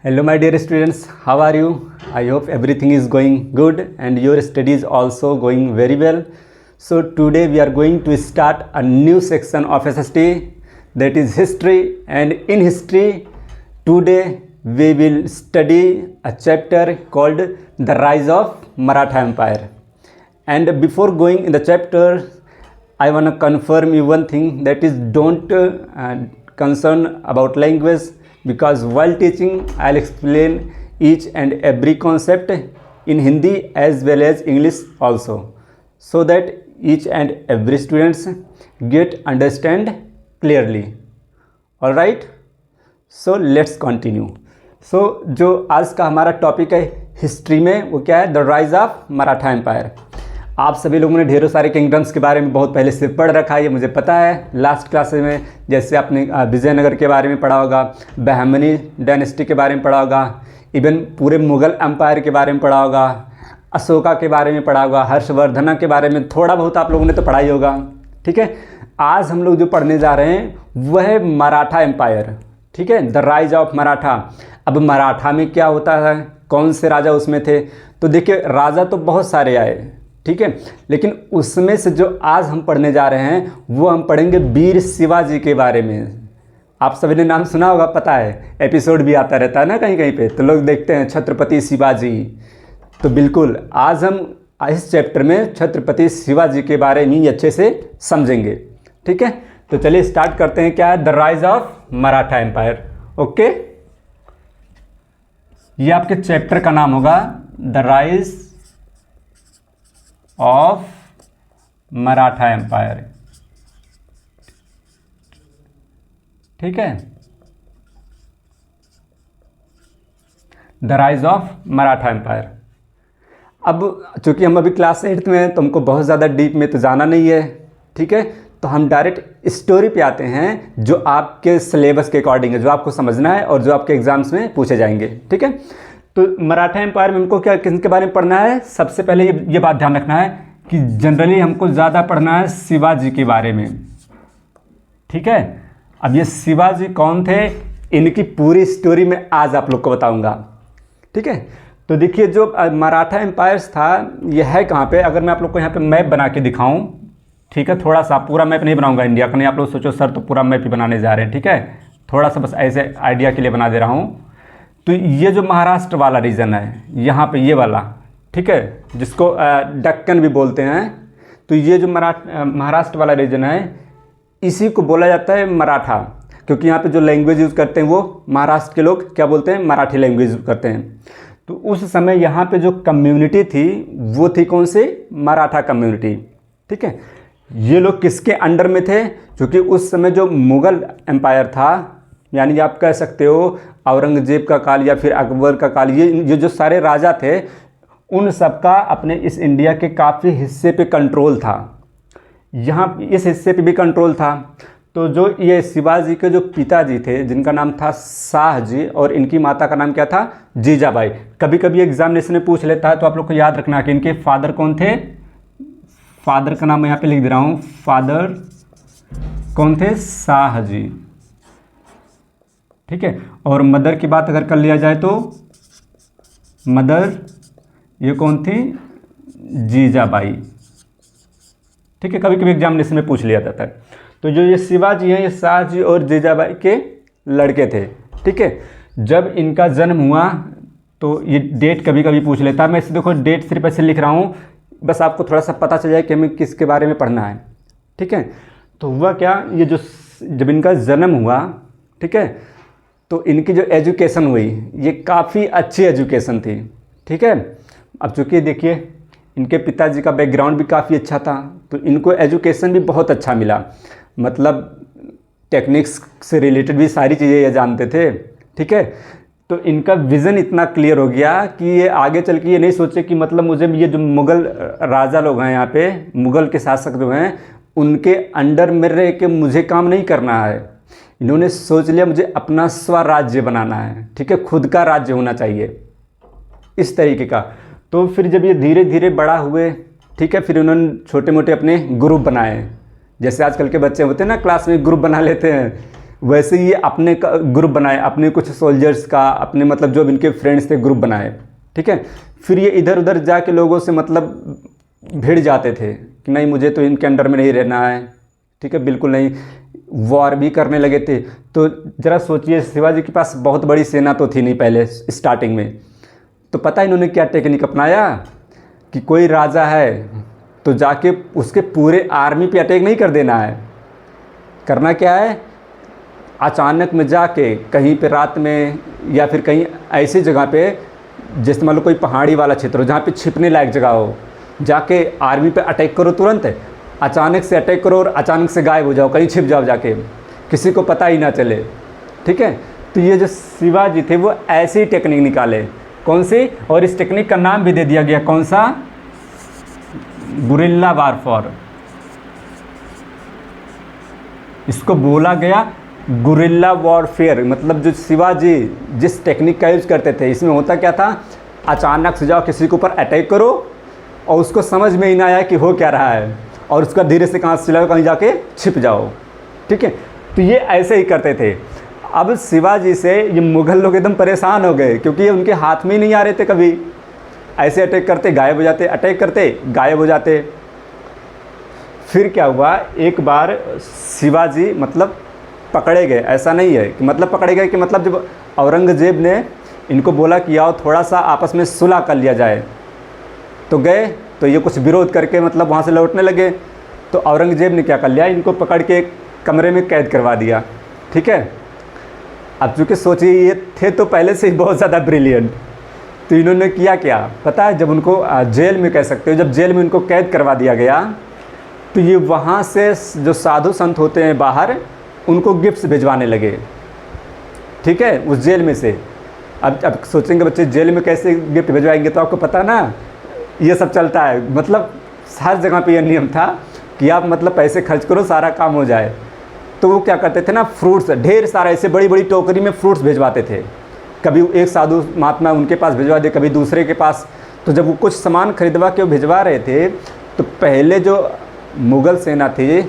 Hello my dear students, how are you? I hope everything is going good and your study is also going very well. So today we are going to start a new section of SST, that is history, and in history today we will study a chapter called The Rise of Maratha Empire. And before going in the chapter, I want to confirm you one thing, that is don't concern about language, because while teaching I'll explain each and every concept in Hindi as well as English also, so that each and every students get understand clearly. All right, so let's continue. So जो आज का हमारा topic है history में, वो क्या है? The rise of Maratha empire. आप सभी लोगों ने ढेरों सारे किंगडम्स के बारे में बहुत पहले से पढ़ रखा है, ये मुझे पता है. लास्ट क्लास में जैसे आपने विजयनगर के बारे में पढ़ा होगा, बहमनी डायनेस्टी के बारे में पढ़ा होगा, इवन पूरे मुग़ल एम्पायर के बारे में पढ़ा होगा, अशोका के बारे में पढ़ा होगा, हर्षवर्धना के बारे में थोड़ा बहुत आप लोगों ने तो पढ़ा ही होगा. ठीक है, आज हम लोग जो पढ़ने जा रहे हैं वह है मराठा एम्पायर. ठीक है, द राइज ऑफ मराठा. अब मराठा में क्या होता है, कौन से राजा उसमें थे? तो देखिए, राजा तो बहुत सारे आए, ठीक है, लेकिन उसमें से जो आज हम पढ़ने जा रहे हैं वो हम पढ़ेंगे वीर शिवाजी के बारे में. आप सभी ने नाम सुना होगा, पता है, एपिसोड भी आता रहता है ना कहीं कहीं पे, तो लोग देखते हैं छत्रपति शिवाजी. तो बिल्कुल आज हम इस चैप्टर में छत्रपति शिवाजी के बारे में अच्छे से समझेंगे. ठीक है, तो चलिए स्टार्ट करते हैं. क्या है? The rise of Maratha empire. Okay, ये आपके चैप्टर का नाम होगा the rise of Maratha empire. ठीक है, the rise of Maratha empire. अब चूंकि हम अभी क्लास 8 में हैं तो हमको बहुत ज़्यादा डीप में तो जाना नहीं है. ठीक है, तो हम डायरेक्ट स्टोरी पे आते हैं जो आपके सिलेबस के अकॉर्डिंग है, जो आपको समझना है और जो आपके एग्जाम्स में पूछे जाएंगे. ठीक है, तो मराठा एम्पायर में हमको क्या किसके बारे में पढ़ना है? सबसे पहले ये बात ध्यान रखना है कि जनरली हमको ज़्यादा पढ़ना है शिवाजी के बारे में. ठीक है, अब ये शिवाजी कौन थे, इनकी पूरी स्टोरी में आज आप लोग को बताऊंगा. ठीक है, तो देखिए जो मराठा एम्पायर्स था यह है कहाँ पे, अगर मैं आप लोग को यहाँ पे मैप बना के दिखाऊं. ठीक है, थोड़ा सा, पूरा मैप नहीं बनाऊंगा इंडिया का, नहीं आप लोग सोचो सर तो पूरा मैप ही बनाने जा रहे हैं. ठीक है, थोड़ा सा बस ऐसे आइडिया के लिए बना दे रहा हूँ. तो ये जो महाराष्ट्र वाला रीजन है यहाँ पे, ये वाला, ठीक है, जिसको दक्कन भी बोलते हैं, तो ये जो महाराष्ट्र वाला रीजन है इसी को बोला जाता है मराठा, क्योंकि यहाँ पे जो लैंग्वेज यूज़ करते हैं वो महाराष्ट्र के लोग क्या बोलते हैं? मराठी लैंग्वेज यूज़ करते हैं. तो उस समय यहाँ पे जो कम्युनिटी थी वो थी कौन से? मराठा कम्युनिटी. ठीक है, ये लोग किसके अंडर में थे? क्योंकि उस समय जो मुग़ल एम्पायर था, यानी आप कह सकते हो औरंगजेब का काल या फिर अकबर का काल, ये जो सारे राजा थे उन सबका अपने इस इंडिया के काफ़ी हिस्से पे कंट्रोल था. यहाँ इस हिस्से पे भी कंट्रोल था. तो जो ये शिवाजी के जो पिताजी थे जिनका नाम था शाहजी और इनकी माता का नाम क्या था? जीजाबाई. कभी कभी एग्जामिनेशन में पूछ लेता है, तो आप लोग को याद रखना कि इनके फादर कौन थे. फादर का नाम मैं यहाँ पे लिख दे रहा हूँ. फादर कौन थे? शाहजी. ठीक है, और मदर की बात अगर कर लिया जाए तो मदर ये कौन थी? जीजाबाई. ठीक है, कभी कभी एग्जामिनेशन में पूछ लिया जाता है. तो जो ये शिवाजी हैं ये शाहजी और जीजाबाई के लड़के थे. ठीक है, जब इनका जन्म हुआ तो ये डेट कभी कभी पूछ लेता है. मैं इसे देखो डेट सिर्फ ऐसे लिख रहा हूँ, बस आपको थोड़ा सा पता चल जाए कि हमें किसके बारे में पढ़ना है. ठीक है, तो हुआ क्या, ये जो जब इनका जन्म हुआ, ठीक है, तो इनकी जो एजुकेशन हुई ये काफ़ी अच्छी एजुकेशन थी. ठीक है, अब चूँकि देखिए इनके पिताजी का बैकग्राउंड भी काफ़ी अच्छा था, तो इनको एजुकेशन भी बहुत अच्छा मिला. मतलब टेक्निक्स से रिलेटेड भी सारी चीज़ें ये जानते थे. ठीक है, तो इनका विज़न इतना क्लियर हो गया कि ये आगे चल के ये नहीं सोचे कि मतलब मुझे ये जो मुग़ल राजा लोग हैं यहाँ पे, मुग़ल के शासक जो हैं, उनके अंडर में रह के मुझे काम नहीं करना है. इन्होंने सोच लिया मुझे अपना स्वराज्य बनाना है. ठीक है, खुद का राज्य होना चाहिए, इस तरीके का. तो फिर जब ये धीरे धीरे बड़ा हुए, ठीक है, फिर उन्होंने छोटे मोटे अपने ग्रुप बनाए. जैसे आजकल के बच्चे होते हैं ना, क्लास में ग्रुप बना लेते हैं, वैसे ही अपने ग्रुप बनाए, अपने कुछ सोल्जर्स का, अपने मतलब जो भी इनके फ्रेंड्स थे ग्रुप बनाए, ठीक है। फिर ये इधर उधर जाके लोगों से मतलब भिड़ जाते थे कि नहीं मुझे तो इनके अंडर में नहीं रहना है, ठीक है, बिल्कुल नहीं। वॉर भी करने लगे थे। तो ज़रा सोचिए, शिवाजी के पास बहुत बड़ी सेना तो थी नहीं पहले स्टार्टिंग में। तो पता है इन्होंने क्या टेक्निक अपनाया कि कोई राजा है तो जाके उसके पूरे आर्मी पे अटैक नहीं कर देना है। करना क्या है, अचानक में जाके कहीं पे रात में या फिर कहीं ऐसी जगह पे, जैसे मान लो कोई पहाड़ी वाला क्षेत्र हो जहाँ पे छिपने लायक जगह हो, जाके आर्मी पे अटैक करो, तुरंत अचानक से अटैक करो और अचानक से गायब हो जाओ, कहीं छिप जाओ जाके, किसी को पता ही ना चले, ठीक है। तो ये जो शिवाजी थे वो ऐसी टेक्निक निकाले, कौन सी, और इस टेक्निक का नाम भी दे दिया गया, कौन सा, गुरिल्ला वारफेयर। इसको बोला गया गुरिल्ला वॉरफेयर। मतलब जो शिवाजी जिस टेक्निक का यूज़ करते थे, इसमें होता क्या था, अचानक से जाओ किसी के ऊपर अटैक करो और उसको समझ में ही ना आया कि हो क्या रहा है, और उसका धीरे से कहाँ से चलाओ, कहीं जाके छिप जाओ, ठीक है। तो ये ऐसे ही करते थे। अब शिवाजी से ये मुग़ल लोग एकदम परेशान हो गए, क्योंकि ये उनके हाथ में ही नहीं आ रहे थे। कभी ऐसे अटैक करते गायब हो जाते, अटैक करते गायब हो जाते। फिर क्या हुआ, एक बार शिवाजी मतलब पकड़े गए। ऐसा नहीं है कि मतलब पकड़े गए कि मतलब जब औरंगज़ेब ने इनको बोला कि आओ थोड़ा सा आपस में सुलह कर लिया जाए, तो गए, तो ये कुछ विरोध करके मतलब वहाँ से लौटने लगे। तो औरंगज़ेब ने क्या कर लिया, इनको पकड़ के एक कमरे में कैद करवा दिया, ठीक है। अब चूँकि सोचिए ये थे तो पहले से ही बहुत ज़्यादा ब्रिलियंट, तो इन्होंने किया क्या पता है, जब उनको जेल में कह सकते हो, जब जेल में उनको कैद करवा दिया गया, तो ये वहाँ से जो साधु संत होते हैं बाहर, उनको गिफ्ट्स भिजवाने लगे, ठीक है, उस जेल में से। अब सोचेंगे बच्चे जेल में कैसे गिफ्ट भिजवाएंगे, तो आपको पता ना ये सब चलता है। मतलब हर जगह पे ये नियम था कि आप मतलब पैसे खर्च करो, सारा काम हो जाए। तो वो क्या करते थे ना, फ्रूट्स ढेर सारा ऐसे बड़ी बड़ी टोकरी में फ्रूट्स भिजवाते थे। कभी एक साधु महात्मा उनके पास भिजवा दे, कभी दूसरे के पास। तो जब वो कुछ सामान खरीदवा के भिजवा रहे थे, तो पहले जो मुग़ल सेना थी,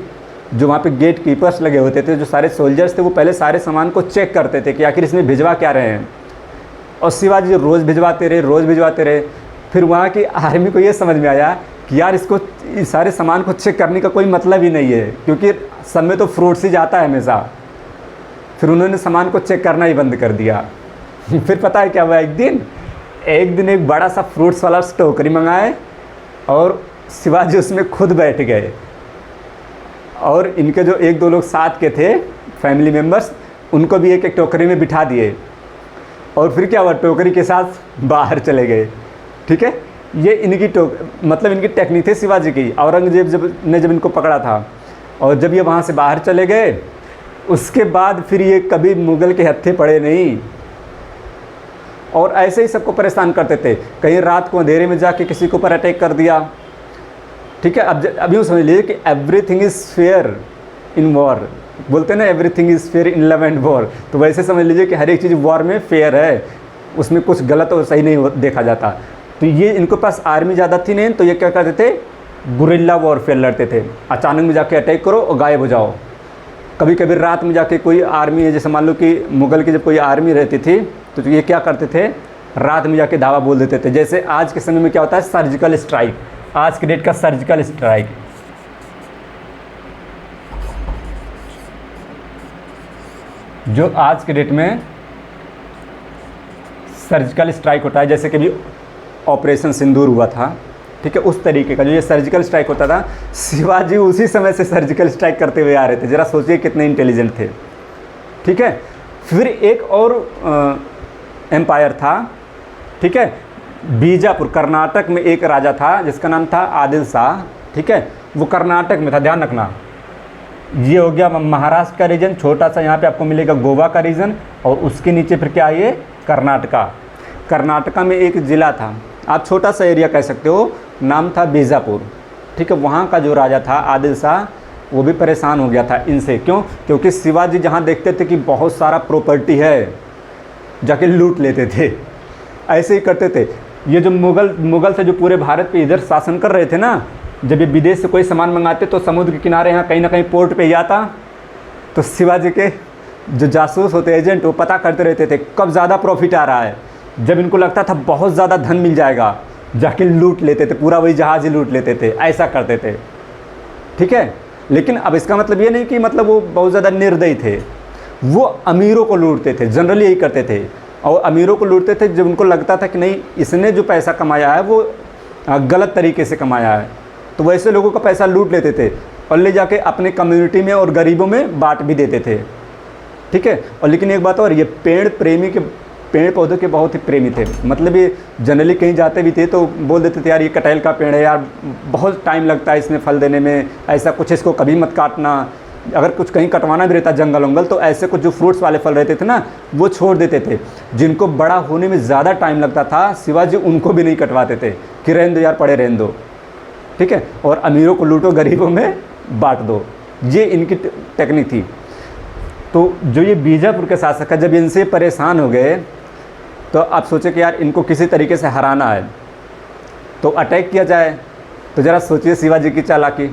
जो वहाँ पे गेट कीपर्स लगे होते थे, जो सारे सोल्जर्स थे, वो पहले सारे सामान को चेक करते थे कि आखिर इसमें भिजवा क्या रहे हैं। और शिवाजी रोज़ भिजवाते रहे, रोज़ भिजवाते रहे। फिर वहाँ की आर्मी को ये समझ में आया कि यार इसको इस सारे सामान को चेक करने का कोई मतलब ही नहीं है, क्योंकि सब में तो फ्रूट्स ही जाता है हमेशा। फिर उन्होंने सामान को चेक करना ही बंद कर दिया। फिर पता है क्या हुआ, एक दिन एक बड़ा सा फ्रूट्स वाला टोकरी मंगाए और शिवाजी उसमें खुद बैठ गए, और इनके जो एक दो लोग साथ के थे फैमिली मेम्बर्स, उनको भी एक एक टोकरी में बिठा दिए। और फिर क्या हुआ, टोकरी के साथ बाहर चले गए, ठीक है। ये इनकी मतलब इनकी टेक्निक थी शिवाजी की। औरंगजेब जब इनको पकड़ा था, और जब ये वहाँ से बाहर चले गए, उसके बाद फिर ये कभी मुग़ल के हत्थे पड़े नहीं, और ऐसे ही सबको परेशान करते थे। कहीं रात को अंधेरे में जाके किसी के ऊपर अटैक कर दिया, ठीक है। अब यूँ समझ लीजिए कि everything is fair in war, बोलते हैं ना everything is fair in love and war. तो वैसे समझ लीजिए कि हर एक चीज़ वॉर में फेयर है, उसमें कुछ गलत और सही नहीं देखा जाता। तो ये इनके पास आर्मी ज़्यादा थी नहीं, तो ये क्या करते थे, गुरिल्ला वॉरफेयर लड़ते थे। अचानक में जाके अटैक करो और गायब हो जाओ। कभी कभी रात में जाके कोई आर्मी है, जैसे मान लो कि मुग़ल की जब कोई आर्मी रहती थी, तो ये क्या करते थे, रात में जाके धावा बोल देते थे। जैसे आज के समय में क्या होता है, सर्जिकल स्ट्राइक, आज के डेट का सर्जिकल स्ट्राइक। जो आज के डेट में सर्जिकल स्ट्राइक होता है, जैसे कि अभी ऑपरेशन सिंदूर हुआ था, ठीक है, उस तरीके का जो ये सर्जिकल स्ट्राइक होता था, शिवाजी उसी समय से सर्जिकल स्ट्राइक करते हुए आ रहे थे। ज़रा सोचिए कितने इंटेलिजेंट थे, ठीक है। फिर एक और एम्पायर था, ठीक है, बीजापुर, कर्नाटक में एक राजा था जिसका नाम था आदिल शाह, ठीक है, वो कर्नाटक में था, ध्यान रखना। ये हो गया महाराष्ट्र का रीजन, छोटा सा यहाँ पे आपको मिलेगा गोवा का रीजन, और उसके नीचे फिर क्या है, कर्नाटका। कर्नाटका में एक ज़िला था, आप छोटा सा एरिया कह सकते हो, नाम था बीजापुर, ठीक है। वहाँ का जो राजा था आदिल शाह, वो भी परेशान हो गया था इनसे। क्यों? क्योंकि शिवाजी जहाँ देखते थे कि बहुत सारा प्रॉपर्टी है, जाके लूट लेते थे। ऐसे ही करते थे। ये जो मुग़ल से जो पूरे भारत पे इधर शासन कर रहे थे ना, जब ये विदेश से कोई सामान मंगाते तो समुद्र के किनारे यहाँ कहीं ना कहीं पोर्ट पे ही आता, तो शिवाजी के जो जासूस होते एजेंट, वो पता करते रहते थे कब ज़्यादा प्रॉफिट आ रहा है। जब इनको लगता था बहुत ज़्यादा धन मिल जाएगा, जाके लूट लेते थे, पूरा वही जहाज़ ही लूट लेते थे, ऐसा करते थे। ठीक है, लेकिन अब इसका मतलब ये नहीं कि मतलब वो बहुत ज़्यादा निर्दयी थे। वो अमीरों को लूटते थे, जनरली यही करते थे। और अमीरों को लूटते थे जब उनको लगता था कि नहीं, इसने जो पैसा कमाया है वो गलत तरीके से कमाया है, तो वैसे लोगों का पैसा लूट लेते थे और ले जाके अपने कम्युनिटी में और गरीबों में बांट भी देते थे। ठीक है, और लेकिन एक बात और, ये पेड़ पौधों के बहुत ही प्रेमी थे। मतलब ये जनरली कहीं जाते भी थे तो बोल देते थे यार ये कटहल का पेड़ है यार, बहुत टाइम लगता है इसमें फल देने में, ऐसा कुछ, इसको कभी मत काटना। अगर कुछ कहीं कटवाना भी रहता जंगल वंगल, तो ऐसे कुछ जो फ्रूट्स वाले फल रहते थे ना, वो छोड़ देते थे। जिनको बड़ा होने में ज़्यादा टाइम लगता था, शिवाजी उनको भी नहीं कटवाते थे कि रहने दो यार, पड़े रहने दो। ठीक है, और अमीरों को लूटो, गरीबों में बांट दो, ये इनकी टेक्निक थी। तो जो ये बीजापुर के शासक है, जब इनसे परेशान हो गए तो आप सोचे कि यार इनको किसी तरीके से हराना है, तो अटैक किया जाए। तो ज़रा सोचिए शिवाजी की चालाकी।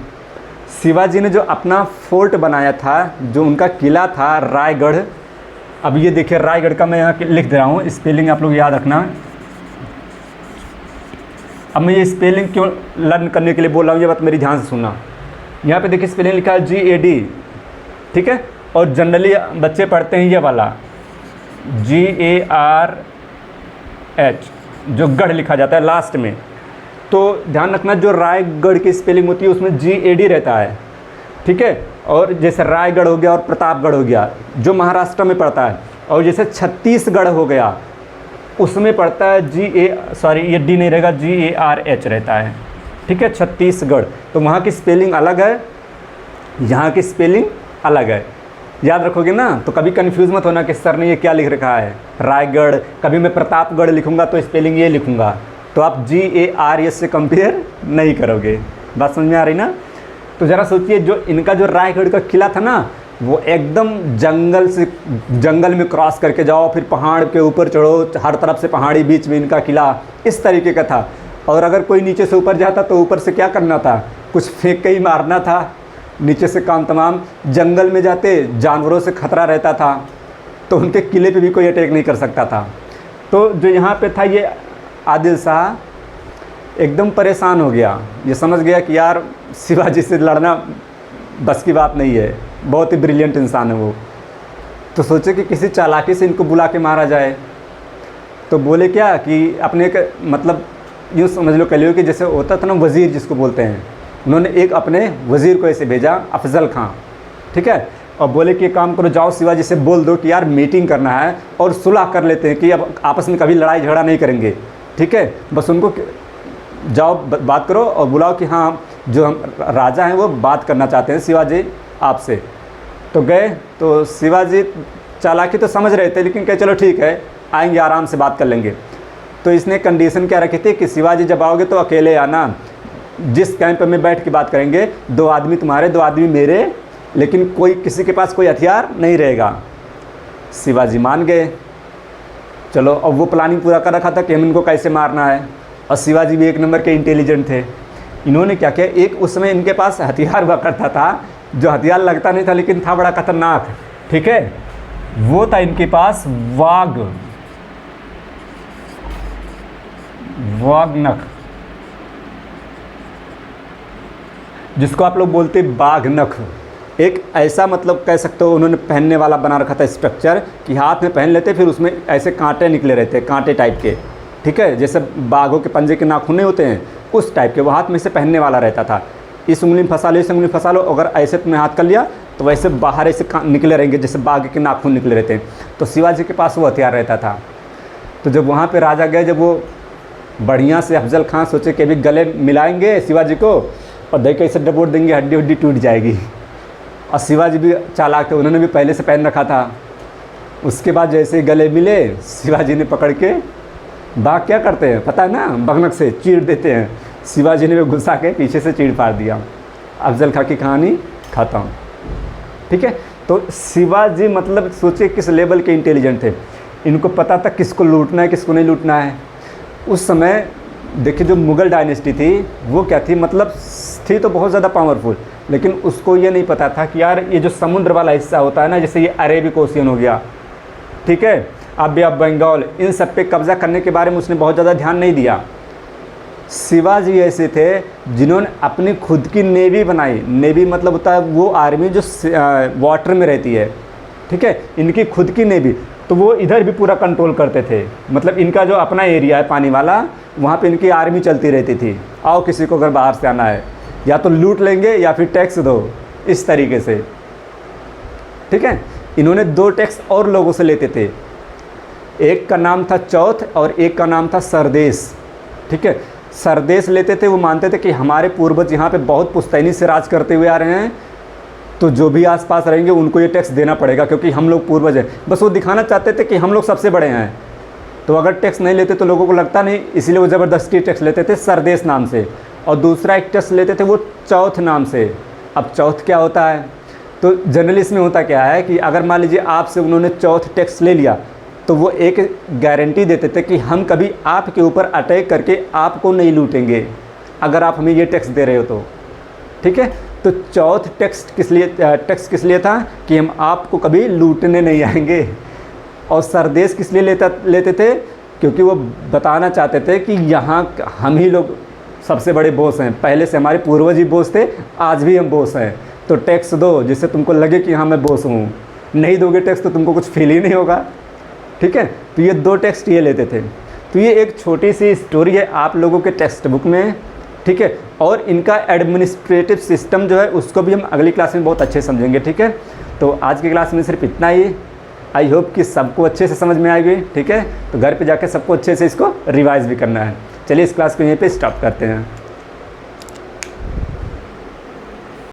शिवाजी ने जो अपना फोर्ट बनाया था, जो उनका किला था रायगढ़, अब ये देखिए रायगढ़ का मैं यहाँ लिख दे रहा हूँ, स्पेलिंग आप लोग याद रखना। अब मैं ये स्पेलिंग क्यों लर्न करने के लिए बोल रहा हूँ, ये बात मेरी ध्यान से सुनना। यहाँ पे देखिए स्पेलिंग लिखा है GAD, ठीक है, और जनरली बच्चे पढ़ते हैं ये वाला GARH, जो गढ़ लिखा जाता है लास्ट में। तो ध्यान रखना, जो रायगढ़ की स्पेलिंग होती है उसमें GAD रहता है। ठीक है, और जैसे रायगढ़ हो गया और प्रतापगढ़ हो गया जो महाराष्ट्र में पड़ता है, और जैसे छत्तीसगढ़ हो गया उसमें पड़ता है ये D नहीं रहेगा, GARH रहता है। ठीक है, छत्तीसगढ़, तो वहाँ की स्पेलिंग अलग है, यहाँ की स्पेलिंग अलग है। याद रखोगे ना, तो कभी कंफ्यूज मत होना कि सर ने ये क्या लिख रखा है रायगढ़, कभी मैं प्रतापगढ़ लिखूंगा तो स्पेलिंग ये लिखूंगा, तो आप GARH से कंपेयर नहीं करोगे। बात समझ में आ रही ना। तो ज़रा सोचिए, जो इनका जो रायगढ़ का किला था ना, वो एकदम जंगल में क्रॉस करके जाओ, फिर पहाड़ के ऊपर चढ़ो, हर तरफ से पहाड़ी, बीच में इनका किला, इस तरीके का था। और अगर कोई नीचे से ऊपर जाता तो ऊपर से क्या करना था, कुछ फेंक के ही मारना था, नीचे से काम तमाम। जंगल में जाते जानवरों से खतरा रहता था, तो उनके किले पे भी कोई अटैक नहीं कर सकता था। तो जो यहाँ पे था, ये आदिल शाह एकदम परेशान हो गया, ये समझ गया कि यार शिवाजी से लड़ना बस की बात नहीं है, बहुत ही ब्रिलियंट इंसान है वो। तो सोचे कि किसी चालाकी से इनको बुला के मारा जाए। तो बोले क्या कि अपने मतलब यूँ समझ लो, कह लो कि जैसे होता था ना वज़ीर जिसको बोलते हैं, उन्होंने एक अपने वज़ीर को ऐसे भेजा, अफजल खां। ठीक है, और बोले कि काम करो, जाओ शिवाजी से बोल दो कि यार मीटिंग करना है और सुलह कर लेते हैं कि अब आपस में कभी लड़ाई झगड़ा नहीं करेंगे। ठीक है, बस उनको जाओ बात करो और बुलाओ कि हाँ जो हम राजा हैं वो बात करना चाहते हैं शिवाजी आपसे। तो गए, तो शिवाजी चालाकी तो समझ रहे थे, लेकिन कहे चलो ठीक है, आएंगे आराम से बात कर लेंगे। तो इसने कंडीशन क्या रखी थी कि शिवाजी जब आओगे तो अकेले आना, जिस कैंप में बैठ के बात करेंगे 2 आदमी तुम्हारे 2 आदमी मेरे, लेकिन कोई किसी के पास कोई हथियार नहीं रहेगा। शिवाजी मान गए। चलो, अब वो प्लानिंग पूरा कर रखा था कि हम इनको कैसे मारना है, और शिवाजी भी एक नंबर के इंटेलिजेंट थे। इन्होंने क्या किया, एक उस समय इनके पास हथियार हुआ करता था, जो हथियार लगता नहीं था लेकिन था बड़ा खतरनाक। ठीक है, वो था इनके पास वाघनख, जिसको आप लोग बोलते बाघ नख। एक ऐसा मतलब कह सकते हो उन्होंने पहनने वाला बना रखा था स्ट्रक्चर, कि हाथ में पहन लेते, फिर उसमें ऐसे कांटे निकले रहते, कांटे टाइप के। ठीक है, जैसे बाघों के पंजे के नाखून नहीं होते हैं, उस टाइप के, वो हाथ में से पहनने वाला रहता था। इस उंगली में फंसा लो, इस उंगली में फंसा लो, अगर ऐसे तुमने हाथ कर लिया तो वैसे बाहर ऐसे निकले रहेंगे जैसे बाघ के नाखून निकले रहते हैं। तो शिवाजी के पास वो हथियार रहता था। तो जब वहाँ पर राजा गए, जब वो बढ़िया से अफजल खां सोचे कि अभी गले मिलाएंगे शिवाजी को और देख के इसे डबोट देंगे, हड्डी हड्डी टूट जाएगी। और शिवाजी भी चालाक थे, उन्होंने भी पहले से पहन रखा था। उसके बाद जैसे गले मिले, शिवाजी ने पकड़ के, बाघ क्या करते हैं पता है ना, बगनक से चीर देते हैं। शिवाजी ने भी गुस्सा के पीछे से चीर पार दिया। अफजल खां की कहानी खत्म। ठीक है, तो शिवाजी मतलब सोचिए किस लेवल के इंटेलिजेंट थे। इनको पता था किसको लूटना है, किसको नहीं लूटना है। उस समय देखिए जो मुग़ल डायनेस्टी थी वो क्या थी, मतलब थी तो बहुत ज़्यादा पावरफुल, लेकिन उसको ये नहीं पता था कि यार ये जो समुद्र वाला हिस्सा होता है ना, जैसे ये अरेबिक ओशियन हो गया, ठीक है, अब बंगाल, इन सब पे कब्ज़ा करने के बारे में उसने बहुत ज़्यादा ध्यान नहीं दिया। शिवाजी ऐसे थे जिन्होंने अपनी खुद की नेवी बनाई। नेवी मतलब होता है वो आर्मी जो वाटर में रहती है, ठीक है, इनकी खुद की नेवी, तो वो इधर भी पूरा कंट्रोल करते थे। मतलब इनका जो अपना एरिया है पानी वाला, वहाँ पे इनकी आर्मी चलती रहती थी। आओ किसी को अगर बाहर से आना है, या तो लूट लेंगे या फिर टैक्स दो, इस तरीके से, ठीक है। इन्होंने 2 टैक्स और लोगों से लेते थे, एक का नाम था चौथ और एक का नाम था सरदेश, ठीक है। सरदेश लेते थे, वो मानते थे कि हमारे पूर्वज यहाँ पे बहुत पुश्तैनी से राज करते हुए आ रहे हैं, तो जो भी आसपास रहेंगे उनको ये टैक्स देना पड़ेगा क्योंकि हम लोग पूर्वज हैं। बस वो दिखाना चाहते थे कि हम लोग सबसे बड़े हैं। तो अगर टैक्स नहीं लेते तो लोगों को लगता नहीं, इसीलिए वो ज़बरदस्ती टैक्स लेते थे सरदेश नाम से। और दूसरा एक टैक्स लेते थे वो चौथ नाम से। अब चौथ क्या होता है, तो जनरली इसमें होता क्या है कि अगर मान लीजिए आपसे उन्होंने चौथ टैक्स ले लिया, तो वो एक गारंटी देते थे कि हम कभी आपके ऊपर अटैक करके आपको नहीं लूटेंगे अगर आप हमें ये टैक्स दे रहे हो तो, ठीक है। तो चौथ टैक्स किस लिए था कि हम आपको कभी लूटने नहीं आएंगे। और सरदेश किस लिए लेते थे, क्योंकि वो बताना चाहते थे कि यहाँ हम ही लोग सबसे बड़े बॉस हैं, पहले से हमारे पूर्वज ही बॉस थे, आज भी हम बॉस हैं, तो टैक्स दो जिससे तुमको लगे कि हाँ मैं बॉस हूँ। नहीं दोगे टैक्स तो तुमको कुछ फील ही नहीं होगा, ठीक है। तो ये 2 टैक्स ये लेते थे। तो ये एक छोटी सी स्टोरी है आप लोगों के टेक्स्ट बुक में, ठीक है। और इनका एडमिनिस्ट्रेटिव सिस्टम जो है उसको भी हम अगली क्लास में बहुत अच्छे से समझेंगे, ठीक है। तो आज की क्लास में सिर्फ इतना ही। आई होप कि सबको अच्छे से समझ में आएगी, ठीक है। तो घर पे जाके सबको अच्छे से इसको रिवाइज भी करना है। चलिए इस क्लास को यहीं पे स्टॉप करते हैं।